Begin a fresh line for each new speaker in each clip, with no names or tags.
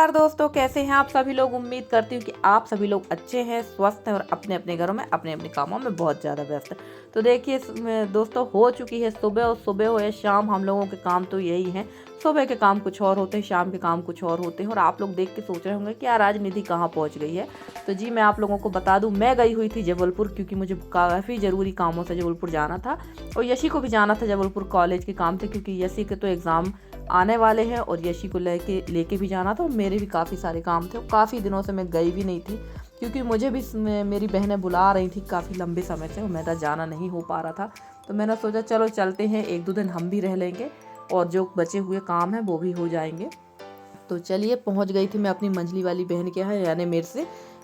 नमस्कार दोस्तों, कैसे हैं आप सभी लोग। उम्मीद करती हूँ कि आप सभी लोग अच्छे हैं, स्वस्थ हैं और अपने अपने घरों में अपने अपने कामों में बहुत ज़्यादा व्यस्त हैं। तो देखिए दोस्तों, हो चुकी है सुबह, और सुबह हो या शाम हम लोगों के काम तो यही हैं। सुबह के काम कुछ और होते हैं, शाम के काम कुछ और होते हैं। और आप लोग देख के सोच रहे होंगे कि यार आज निधि कहाँ पहुँच गई है। तो जी मैं आप लोगों को बता दूँ, मैं गई हुई थी जबलपुर, क्योंकि मुझे काफ़ी ज़रूरी कामों से जबलपुर जाना था। और यशी को भी जाना था जबलपुर, कॉलेज के काम थे, क्योंकि यशी के तो एग्ज़ाम आने वाले हैं और यशी को लेके भी जाना था। और मेरे भी काफ़ी सारे काम थे और काफ़ी दिनों से मैं गई भी नहीं थी, क्योंकि मुझे भी मेरी बहनें बुला रही थी काफ़ी लंबे समय से और मेरा जाना नहीं हो पा रहा था। तो मैंने सोचा चलो चलते हैं, एक दो दिन हम भी रह लेंगे और जो बचे हुए काम हैं वो भी हो जाएंगे। तो चलिए, पहुंच गई थी मैं अपनी मंझली वाली बहन के यहाँ, यानी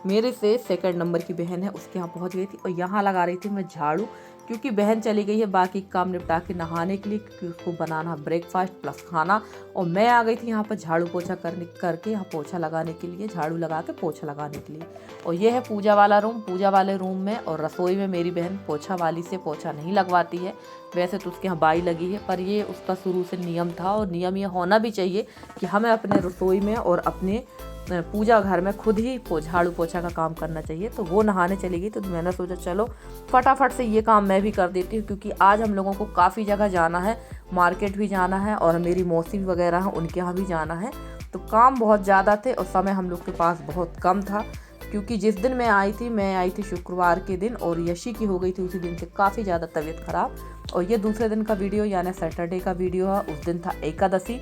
मेरे से सेकंड नंबर की बहन है, उसके यहाँ पहुंच गई थी। और यहाँ लगा रही थी मैं झाड़ू, क्योंकि बहन चली गई है बाकी काम निपटा के नहाने के लिए, क्योंकि उसको बनाना ब्रेकफास्ट प्लस खाना। और मैं आ गई थी यहाँ पर झाड़ू पोछा करके यहाँ पोछा लगाने के लिए, झाड़ू लगा के पोछा लगाने के लिए। और ये है पूजा वाला रूम। पूजा वाले रूम में और रसोई में मेरी बहन पोछा वाली से पोछा नहीं लगवाती है। वैसे तो उसके यहाँ बाई लगी है, पर ये उसका शुरू से नियम था और नियम ये होना भी चाहिए कि हमें अपने रसोई में और अपने पूजा घर में खुद ही झाड़ू पोछा का काम करना चाहिए। तो वो नहाने चली गई, तो मैंने सोचा चलो फटाफट से ये काम मैं भी कर देती हूँ, क्योंकि आज हम लोगों को काफ़ी जगह जाना है, मार्केट भी जाना है और मेरी मौसी वगैरह हैं उनके यहाँ भी जाना है। तो काम बहुत ज़्यादा थे और समय हम लोग के पास बहुत कम था, क्योंकि जिस दिन मैं आई थी शुक्रवार के दिन, और यशी की हो गई थी उसी दिन से काफ़ी ज़्यादा तबीयत ख़राब। और ये दूसरे दिन का वीडियो यानी सैटरडे का वीडियो है। उस दिन था एकादशी,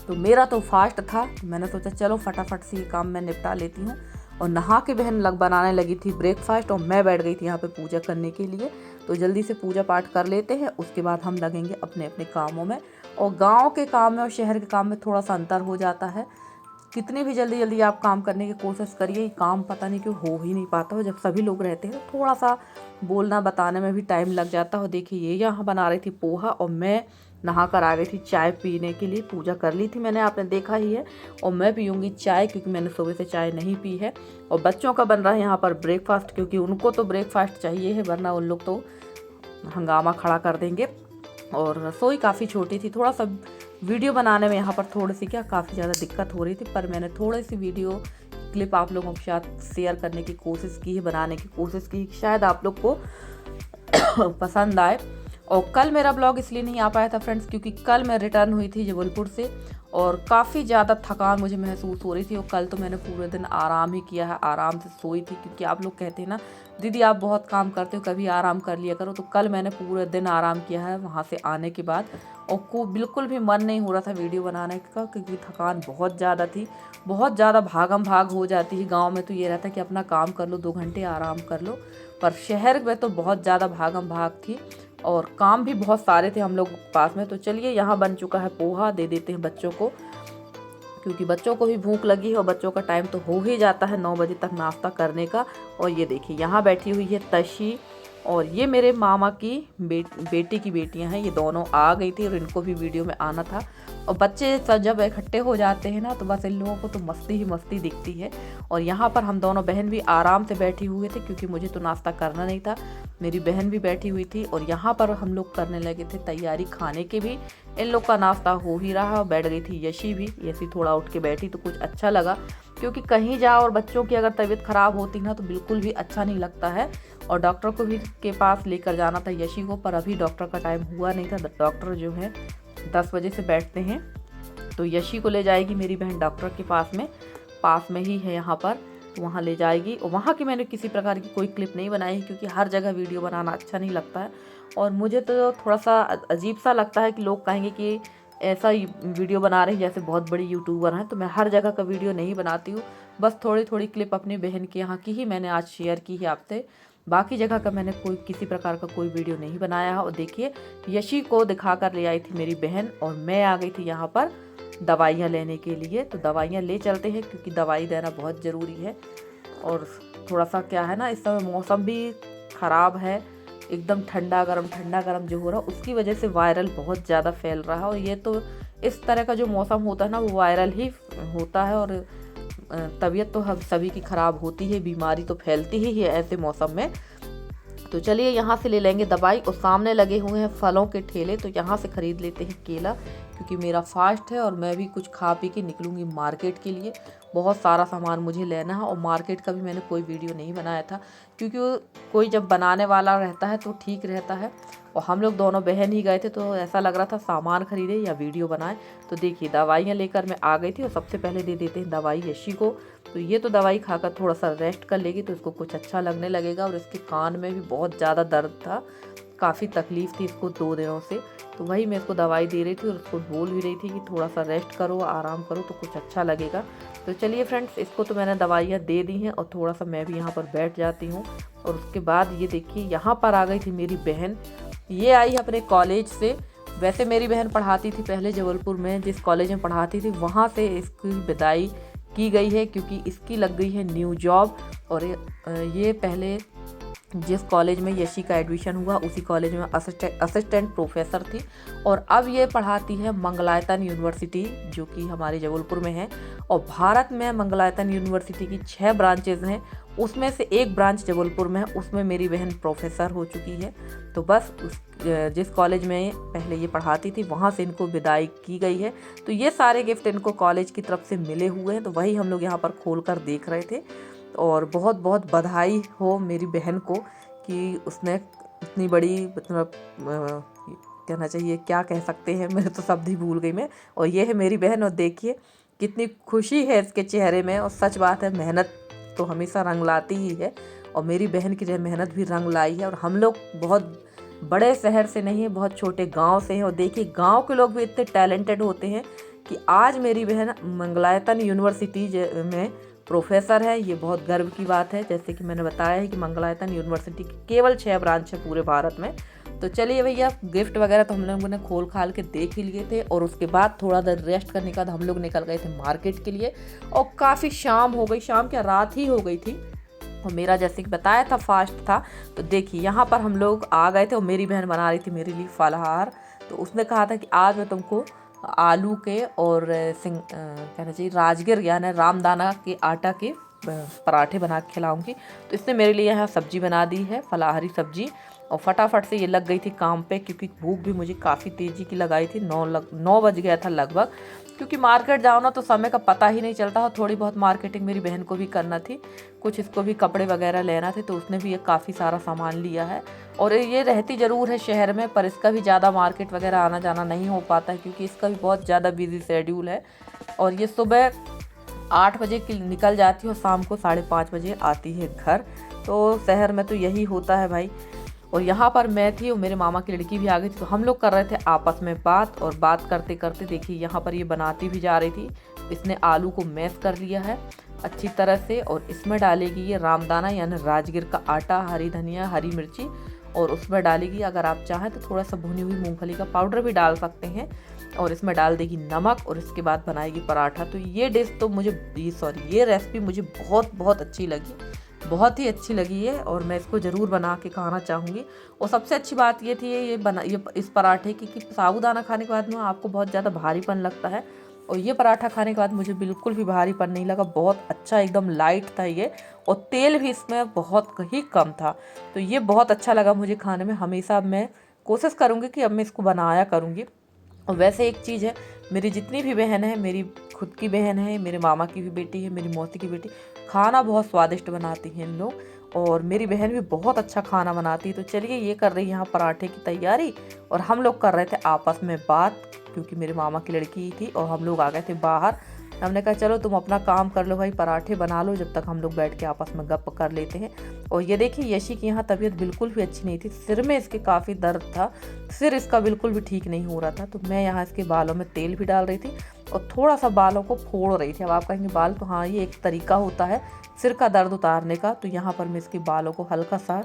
तो मेरा तो फास्ट था। तो मैंने सोचा चलो फटाफट से ये काम मैं निपटा लेती हूँ। और नहा के बहन बनाने लगी थी ब्रेकफास्ट और मैं बैठ गई थी यहाँ पे पूजा करने के लिए। तो जल्दी से पूजा पाठ कर लेते हैं, उसके बाद हम लगेंगे अपने अपने कामों में। और गांव के काम में और शहर के काम में थोड़ा सा अंतर हो जाता है। कितनी भी जल्दी जल्दी आप काम करने की कोशिश करिए, काम पता नहीं क्यों हो ही नहीं पाता हो। जब सभी लोग रहते हैं तो थोड़ा सा बोलना बताने में भी टाइम लग जाता हो। देखिए ये यहाँ बना रही थी पोहा और मैं नहा कर आ गई थी चाय पीने के लिए। पूजा कर ली थी मैंने, आपने देखा ही है। और मैं पीऊँगी चाय, क्योंकि मैंने सुबह से चाय नहीं पी है। और बच्चों का बन रहा है यहाँ पर ब्रेकफास्ट, क्योंकि उनको तो ब्रेकफास्ट चाहिए है, वरना उन लोग तो हंगामा खड़ा कर देंगे। और रसोई काफ़ी छोटी थी, थोड़ा सा वीडियो बनाने में यहाँ पर थोड़ी सी काफ़ी ज़्यादा दिक्कत हो रही थी, पर मैंने थोड़ी सी वीडियो क्लिप आप लोगों के साथ शेयर करने की कोशिश की है, बनाने की कोशिश की, शायद आप लोग को पसंद आए। और कल मेरा ब्लॉग इसलिए नहीं आ पाया था फ्रेंड्स, क्योंकि कल मैं रिटर्न हुई थी जबलपुर से और काफ़ी ज़्यादा थकान मुझे महसूस हो रही थी। और कल तो मैंने पूरे दिन आराम ही किया है, आराम से सोई थी, क्योंकि आप लोग कहते हैं ना दीदी आप बहुत काम करते हो, कभी आराम कर लिया करो। तो कल मैंने पूरे दिन आराम किया है वहाँ से आने के बाद। और को बिल्कुल भी मन नहीं हो रहा था वीडियो बनाने का, क्योंकि थकान बहुत ज़्यादा थी, बहुत ज़्यादा भागम भाग हो जाती है। गाँव में तो ये रहता है कि अपना काम कर लो, 2 घंटे आराम कर लो, पर शहर में तो बहुत ज़्यादा भागम भाग थी और काम भी बहुत सारे थे हम लोग के पास में। तो चलिए, यहाँ बन चुका है पोहा, दे देते हैं बच्चों को, क्योंकि बच्चों को भी भूख लगी है और बच्चों का टाइम तो हो ही जाता है 9 बजे तक नाश्ता करने का। और ये देखिए यहाँ बैठी हुई है तशी, और ये मेरे मामा की बेटी की बेटियां हैं, ये दोनों आ गई थी और इनको भी वीडियो में आना था। और बच्चे सब जब इकट्ठे हो जाते हैं ना, तो बस इन लोगों को तो मस्ती ही मस्ती दिखती है। और यहाँ पर हम दोनों बहन भी आराम से बैठी हुए थे, क्योंकि मुझे तो नाश्ता करना नहीं था, मेरी बहन भी बैठी हुई थी। और यहाँ पर हम लोग करने लगे थे तैयारी खाने की भी। इन लोग का नाश्ता हो ही रहा, बैठ गई थी यशी भी। यशी थोड़ा उठ के बैठी तो कुछ अच्छा लगा, क्योंकि कहीं जाओ और बच्चों की अगर तबीयत ख़राब होती ना तो बिल्कुल भी अच्छा नहीं लगता है। और डॉक्टर को भी के पास लेकर जाना था यशी को, पर अभी डॉक्टर का टाइम हुआ नहीं था। डॉक्टर जो है 10 बजे से बैठते हैं। तो यशी को ले जाएगी मेरी बहन डॉक्टर के पास में ही है यहाँ पर, वहाँ ले जाएगी। और वहाँ की मैंने किसी प्रकार की कोई क्लिप नहीं बनाई है, क्योंकि हर जगह वीडियो बनाना अच्छा नहीं लगता है। और मुझे तो थोड़ा सा अजीब सा लगता है कि लोग कहेंगे कि ऐसा वीडियो बना रही जैसे बहुत बड़ी यूट्यूबर हैं। तो मैं हर जगह का वीडियो नहीं बनाती हूँ, बस थोड़ी थोड़ी क्लिप अपनी बहन के यहाँ की ही मैंने आज शेयर की है आपसे। बाकी जगह का मैंने किसी प्रकार का कोई वीडियो नहीं बनाया है। और देखिए यशी को दिखा कर ले आई थी मेरी बहन, और मैं आ गई थी यहाँ पर दवाइयाँ लेने के लिए। तो दवाइयाँ ले चलते हैं, क्योंकि दवाई देना बहुत ज़रूरी है। और थोड़ा सा क्या है ना, इस समय मौसम भी ख़राब है, एकदम ठंडा गरम जो हो रहा है, उसकी वजह से वायरल बहुत ज़्यादा फैल रहा है। और ये तो इस तरह का जो मौसम होता है ना, वो वायरल ही होता है। और तबीयत तो हम सभी की ख़राब होती है, बीमारी तो फैलती ही है ऐसे मौसम में। तो चलिए यहाँ से ले लेंगे दवाई। और सामने लगे हुए हैं फलों के ठेले, तो यहाँ से ख़रीद लेते हैं केला। क्योंकि मेरा फास्ट है और मैं भी कुछ खा पी के निकलूँगी मार्केट के लिए। बहुत सारा सामान मुझे लेना है और मार्केट का भी मैंने कोई वीडियो नहीं बनाया था, क्योंकि वो कोई जब बनाने वाला रहता है तो ठीक रहता है। और हम लोग दोनों बहन ही गए थे, तो ऐसा लग रहा था सामान खरीदे या वीडियो बनाए। तो देखिए दवाइयाँ लेकर मैं आ गई थी, और सबसे पहले दे देते हैं दवाई यशी को। तो ये तो दवाई खाकर थोड़ा सा रेस्ट कर लेगी तो इसको कुछ अच्छा लगने लगेगा। और इसके कान में भी बहुत ज़्यादा दर्द था, काफ़ी तकलीफ़ थी इसको 2 दिनों से। तो वही मैं इसको दवाई दे रही थी और उसको बोल भी रही थी कि थोड़ा सा रेस्ट करो, आराम करो तो कुछ अच्छा लगेगा। तो चलिए फ्रेंड्स, इसको तो मैंने दवाइयाँ दे दी हैं और थोड़ा सा मैं भी यहाँ पर बैठ जाती हूँ। और उसके बाद ये देखिए यहाँ पर आ गई थी मेरी बहन। ये आई अपने कॉलेज से। वैसे मेरी बहन पढ़ाती थी पहले जबलपुर में, जिस कॉलेज में पढ़ाती थी वहाँ से इसकी विदाई की गई है, क्योंकि इसकी लग गई है न्यू जॉब। और ये पहले जिस कॉलेज में यशी का एडमिशन हुआ उसी कॉलेज में असिस्टेंट प्रोफेसर थी, और अब ये पढ़ाती है मंगलायतन यूनिवर्सिटी, जो कि हमारे जबलपुर में है। और भारत में मंगलायतन यूनिवर्सिटी की 6 ब्रांचेज हैं, उसमें से एक ब्रांच जबलपुर में है, उसमें मेरी बहन प्रोफेसर हो चुकी है। तो बस जिस कॉलेज में पहले ये पढ़ाती थी वहाँ से इनको विदाई की गई है। तो ये सारे गिफ्ट इनको कॉलेज की तरफ से मिले हुए हैं, तो वही हम लोग यहाँ पर खोल कर देख रहे थे। और बहुत बहुत बधाई हो मेरी बहन को कि उसने इतनी बड़ी, मतलब कहना चाहिए, क्या कह सकते हैं, मेरे तो शब्द ही भूल गई मैं। और ये है मेरी बहन, और देखिए कितनी खुशी है इसके चेहरे में। और सच बात है, मेहनत तो हमेशा रंग लाती ही है, और मेरी बहन की जो मेहनत भी रंग लाई है। और हम लोग बहुत बड़े शहर से नहीं है, बहुत छोटे गांव से हैं। और देखिए गांव के लोग भी इतने टैलेंटेड होते हैं कि आज मेरी बहन मंगलायतन यूनिवर्सिटी में प्रोफेसर है। ये बहुत गर्व की बात है। जैसे कि मैंने बताया है कि मंगलायतन यूनिवर्सिटी की केवल 6 ब्रांच है पूरे भारत में। तो चलिए भैया, गिफ्ट वगैरह तो हम लोगों ने खोल खाल के देख ही लिए थे, और उसके बाद थोड़ा देर रेस्ट करने के बाद हम लोग निकल गए थे मार्केट के लिए। और काफ़ी शाम हो गई, शाम क्या रात ही हो गई थी। और मेरा जैसे कि बताया था फास्ट था, तो देखिए यहाँ पर हम लोग आ गए थे और मेरी बहन बना रही थी मेरे लिए फलाहार। तो उसने कहा था कि आज मैं तुमको आलू के और कहना चाहिए राजगिर यानी रामदाना के आटा के पराठे बना के खिलाऊंगी। तो इसने मेरे लिए यहाँ सब्जी बना दी है, फलाहारी सब्जी। और फटाफट से ये लग गई थी काम पे, क्योंकि भूख भी मुझे काफ़ी तेज़ी की लगाई थी। 9 बज गया था लगभग, क्योंकि मार्केट जाओ ना तो समय का पता ही नहीं चलता। और थोड़ी बहुत मार्केटिंग मेरी बहन को भी करना थी, कुछ इसको भी कपड़े वगैरह लेना थे, तो उसने भी ये काफ़ी सारा सामान लिया है। और ये रहती ज़रूर है शहर में, पर इसका भी ज़्यादा मार्केट वगैरह आना जाना नहीं हो पाता है, क्योंकि इसका भी बहुत ज़्यादा बिजी शेड्यूल है। और ये सुबह 8 बजे निकल जाती है और शाम को 5:30 बजे आती है घर। तो शहर में तो यही होता है भाई। और यहाँ पर मैं थी और मेरे मामा की लड़की भी आ गई थी, तो हम लोग कर रहे थे आपस में बात। और बात करते करते देखिए यहाँ पर ये बनाती भी जा रही थी। इसने आलू को मैश कर लिया है अच्छी तरह से, और इसमें डालेगी ये रामदाना यानी राजगिर का आटा, हरी धनिया, हरी मिर्ची, और उसमें डालेगी, अगर आप चाहें तो थोड़ा सा भुनी हुई मूंगफली का पाउडर भी डाल सकते हैं। और इसमें डाल देगी नमक, और इसके बाद बनाएगी पराठा। तो ये डिश तो ये रेसिपी मुझे बहुत बहुत अच्छी लगी, बहुत ही अच्छी लगी है, और मैं इसको ज़रूर बना के खाना चाहूँगी। और सबसे अच्छी बात ये थी ये इस पराठे की कि साबूदाना खाने के बाद में आपको बहुत ज़्यादा भारीपन लगता है, और ये पराठा खाने के बाद मुझे बिल्कुल भी भारीपन नहीं लगा। बहुत अच्छा, एकदम लाइट था ये, और तेल भी इसमें बहुत ही कम था। तो ये बहुत अच्छा लगा मुझे खाने में। हमेशा मैं कोशिश करूँगी कि अब मैं इसको बनाया करूँगी। और वैसे एक चीज़ है, मेरी जितनी भी बहन है, मेरी खुद की बहन है, मेरे मामा की भी बेटी है, मेरी मौसी की बेटी, खाना बहुत स्वादिष्ट बनाती हैं इन लोग। और मेरी बहन भी बहुत अच्छा खाना बनाती है। तो चलिए, ये कर रही है यहाँ पराठे की तैयारी, और हम लोग कर रहे थे आपस में बात, क्योंकि मेरे मामा की लड़की थी और हम लोग आ गए थे बाहर। हमने कहा चलो तुम अपना काम कर लो भाई, पराठे बना लो, जब तक हम लोग बैठ के आपस में गप कर लेते हैं। और ये देखिए यशी की यहाँ तबीयत बिल्कुल भी अच्छी नहीं थी, सिर में इसके काफ़ी दर्द था, सिर इसका बिल्कुल भी ठीक नहीं हो रहा था। तो मैं यहाँ इसके बालों में तेल भी डाल रही थी और थोड़ा सा बालों को फोड़ रही थी। अब आप कहेंगे बाल, तो हाँ, ये एक तरीका होता है सिर का दर्द उतारने का। तो यहाँ पर मैं इसके बालों को हल्का सा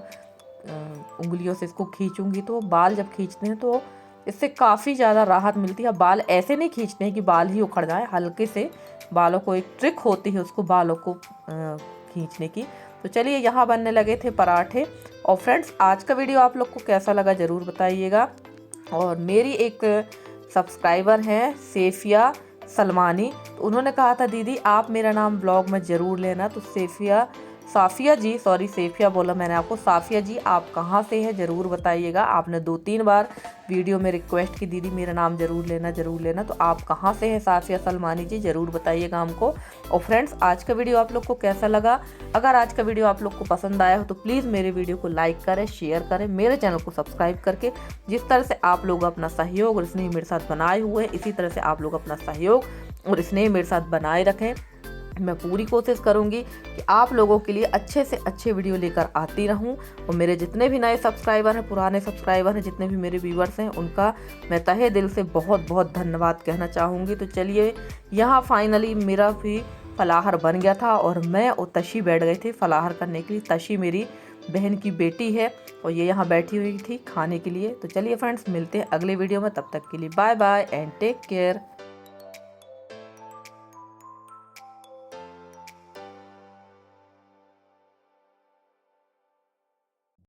उंगलियों से इसको खींचूंगी, तो बाल जब खींचते हैं तो इससे काफ़ी ज़्यादा राहत मिलती है। बाल ऐसे नहीं खींचते हैं कि बाल ही उखड़ जाए, हल्के से बालों को, एक ट्रिक होती है उसको बालों को खींचने की। तो चलिए, यहाँ बनने लगे थे पराठे। और फ्रेंड्स, आज का वीडियो आप लोग को कैसा लगा ज़रूर बताइएगा। और मेरी एक सब्सक्राइबर हैं सेफिया सलमानी, तो उन्होंने कहा था दीदी आप मेरा नाम ब्लॉग में ज़रूर लेना। तो सेफिया साफ़िया जी, सॉरी सेफिया बोला मैंने आपको, साफ़िया जी आप कहाँ से हैं ज़रूर बताइएगा। आपने 2-3 बार वीडियो में रिक्वेस्ट की दीदी मेरा नाम ज़रूर लेना, तो आप कहाँ से हैं साफ़िया सलमानी जी ज़रूर बताइएगा हमको। और फ्रेंड्स आज का वीडियो आप लोग को कैसा लगा? अगर आज का वीडियो आप लोग को पसंद आया हो तो प्लीज़ मेरे वीडियो को लाइक करें, शेयर करें, मेरे चैनल को सब्सक्राइब करके। जिस तरह से आप लोग अपना सहयोग और स्नेह मेरे साथ बनाए हुए हैं, इसी तरह से आप लोग अपना सहयोग और स्नेह मेरे साथ बनाए रखें। मैं पूरी कोशिश करूंगी कि आप लोगों के लिए अच्छे से अच्छे वीडियो लेकर आती रहूं। और मेरे जितने भी नए सब्सक्राइबर हैं, पुराने सब्सक्राइबर हैं, जितने भी मेरे व्यूवर्स हैं, उनका मैं तहे दिल से बहुत बहुत धन्यवाद कहना चाहूँगी। तो चलिए, यहाँ फाइनली मेरा भी फलाहर बन गया था और मैं और तशी बैठ गए थे फलाहर करने के लिए। तशी मेरी बहन की बेटी है और ये यहाँ बैठी हुई थी खाने के लिए। तो चलिए फ्रेंड्स, मिलते हैं अगले वीडियो में, तब तक के लिए bye bye and take care.